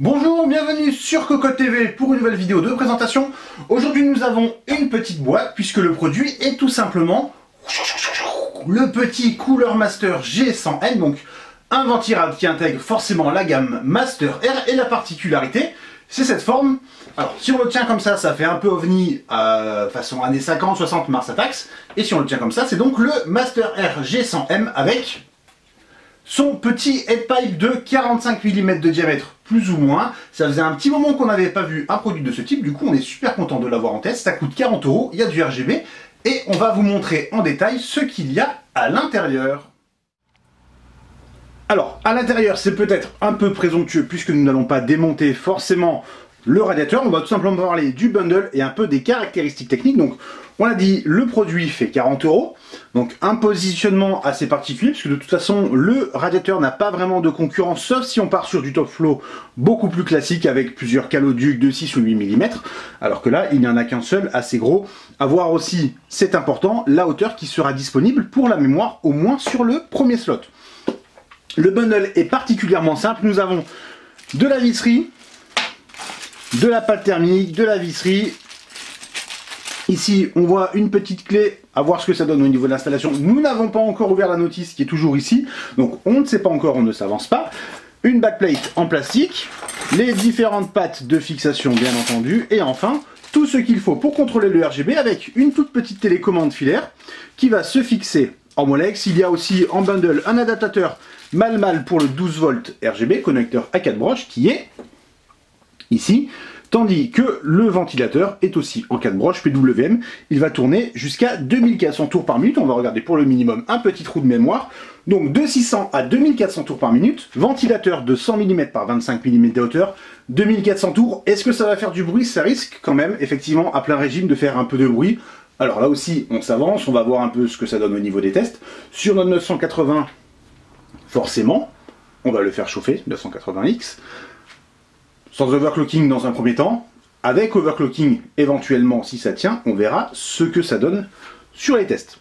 Bonjour, bienvenue sur Cocotte TV pour une nouvelle vidéo de présentation. Aujourd'hui nous avons une petite boîte puisque le produit est tout simplement le petit Cooler Master G100N, donc un ventilable qui intègre forcément la gamme Master R, et la particularité c'est cette forme. Alors si on le tient comme ça, ça fait un peu ovni façon années 50-60 Mars Attacks, et si on le tient comme ça, c'est donc le Master R G100M avec son petit headpipe de 45 mm de diamètre, plus ou moins. Ça faisait un petit moment qu'on n'avait pas vu un produit de ce type, du coup on est super content de l'avoir en test. Ça coûte 40 €, il y a du RGB, et on va vous montrer en détail ce qu'il y a à l'intérieur. Alors, à l'intérieur, c'est peut-être un peu présomptueux puisque nous n'allons pas démonter forcément le radiateur. On va tout simplement parler du bundle et un peu des caractéristiques techniques. Donc, on l'a dit, le produit fait 40 €. Donc, un positionnement assez particulier puisque de toute façon, le radiateur n'a pas vraiment de concurrence, sauf si on part sur du top flow beaucoup plus classique avec plusieurs caloducs de 6 ou 8 mm. Alors que là, il n'y en a qu'un seul, assez gros. À voir aussi, c'est important, la hauteur qui sera disponible pour la mémoire, au moins sur le premier slot. Le bundle est particulièrement simple. Nous avons de la visserie, de la pâte thermique, de la visserie. Ici, on voit une petite clé, à voir ce que ça donne au niveau de l'installation. Nous n'avons pas encore ouvert la notice qui est toujours ici, donc on ne sait pas encore, on ne s'avance pas. Une backplate en plastique, les différentes pattes de fixation bien entendu, et enfin, tout ce qu'il faut pour contrôler le RGB avec une toute petite télécommande filaire qui va se fixer en Molex. Il y a aussi en bundle un adaptateur mal pour le 12 volts RGB, connecteur à 4 broches, qui est ici, tandis que le ventilateur est aussi en 4 broches PWM. Il va tourner jusqu'à 2400 tours par minute. On va regarder pour le minimum un petit trou de mémoire. Donc de 600 à 2400 tours par minute. Ventilateur de 100 mm par 25 mm de hauteur. 2400 tours. Est-ce que ça va faire du bruit? Ça risque quand même, effectivement, à plein régime de faire un peu de bruit. Alors là aussi, on s'avance. On va voir un peu ce que ça donne au niveau des tests. Sur notre 980, forcément, on va le faire chauffer, 980X. Sans overclocking dans un premier temps, avec overclocking éventuellement si ça tient, on verra ce que ça donne sur les tests.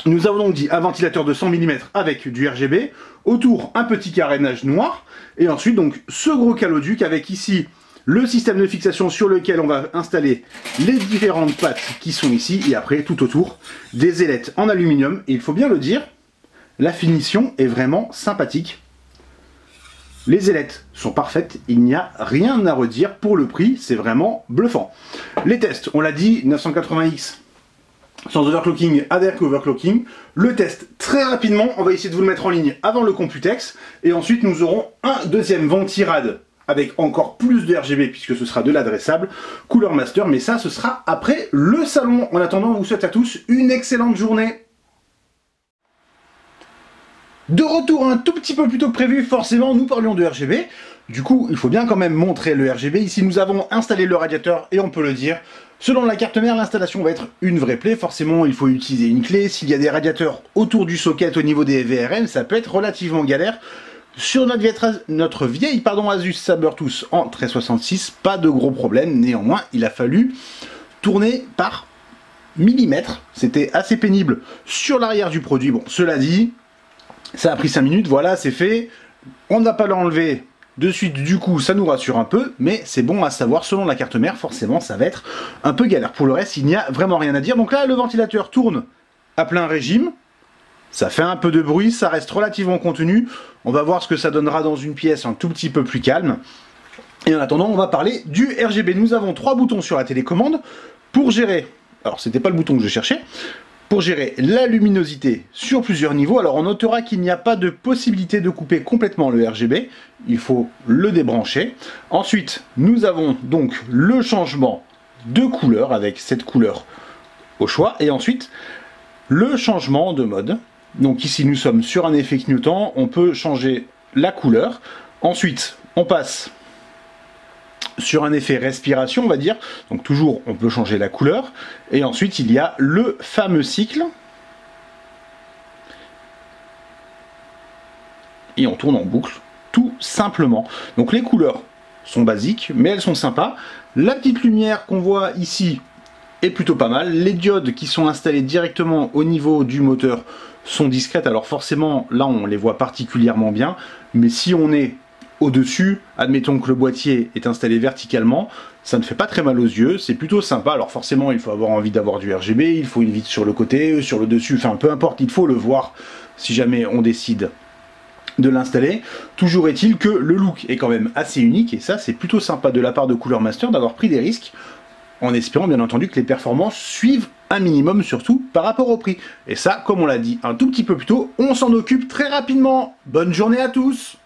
Nous avons donc dit un ventilateur de 100 mm avec du RGB, autour un petit carénage noir, et ensuite donc ce gros caloduc avec ici le système de fixation sur lequel on va installer les différentes pattes qui sont ici, et après tout autour des ailettes en aluminium, et il faut bien le dire, la finition est vraiment sympathique. Les ailettes sont parfaites, il n'y a rien à redire pour le prix, c'est vraiment bluffant. Les tests, on l'a dit, 980X sans overclocking, avec overclocking. Le test très rapidement, on va essayer de vous le mettre en ligne avant le Computex, et ensuite nous aurons un deuxième ventirad avec encore plus de RGB puisque ce sera de l'adressable, Cooler Master, mais ça ce sera après le salon. En attendant, on vous souhaite à tous une excellente journée. De retour un tout petit peu plus tôt que prévu, forcément nous parlions de RGB, du coup il faut bien quand même montrer le RGB. Ici nous avons installé le radiateur et on peut le dire, selon la carte mère l'installation va être une vraie plaie. Forcément il faut utiliser une clé, s'il y a des radiateurs autour du socket au niveau des VRM ça peut être relativement galère. Sur notre vieille Asus Sabertooth en 1366, pas de gros problème, néanmoins il a fallu tourner par millimètres, c'était assez pénible sur l'arrière du produit. Bon, cela dit, ça a pris 5 minutes, voilà, c'est fait. On ne va pas l'enlever de suite, du coup, ça nous rassure un peu, mais c'est bon à savoir, selon la carte mère, forcément, ça va être un peu galère. Pour le reste, il n'y a vraiment rien à dire. Donc là, le ventilateur tourne à plein régime. Ça fait un peu de bruit, ça reste relativement contenu. On va voir ce que ça donnera dans une pièce un tout petit peu plus calme. Et en attendant, on va parler du RGB. Nous avons 3 boutons sur la télécommande pour gérer... Alors, c'était pas le bouton que je cherchais. Pour gérer la luminosité sur plusieurs niveaux. Alors on notera qu'il n'y a pas de possibilité de couper complètement le RGB, il faut le débrancher. Ensuite, nous avons donc le changement de couleur avec cette couleur au choix, et ensuite le changement de mode. Donc ici nous sommes sur un effet clignotant, on peut changer la couleur. Ensuite, on passe sur un effet respiration, on va dire. Donc toujours, on peut changer la couleur. Et ensuite, il y a le fameux cycle. Et on tourne en boucle, tout simplement. Donc les couleurs sont basiques, mais elles sont sympas. La petite lumière qu'on voit ici est plutôt pas mal. Les diodes qui sont installées directement au niveau du moteur sont discrètes. Alors forcément, là, on les voit particulièrement bien. Mais si on est au-dessus. Admettons que le boîtier est installé verticalement, ça ne fait pas très mal aux yeux, c'est plutôt sympa. Alors forcément, il faut avoir envie d'avoir du RGB, il faut une vitre sur le côté, sur le dessus, enfin peu importe, il faut le voir si jamais on décide de l'installer. Toujours est-il que le look est quand même assez unique, et ça c'est plutôt sympa de la part de Cooler Master d'avoir pris des risques, en espérant bien entendu que les performances suivent un minimum, surtout par rapport au prix. Et ça, comme on l'a dit un tout petit peu plus tôt, on s'en occupe très rapidement. Bonne journée à tous!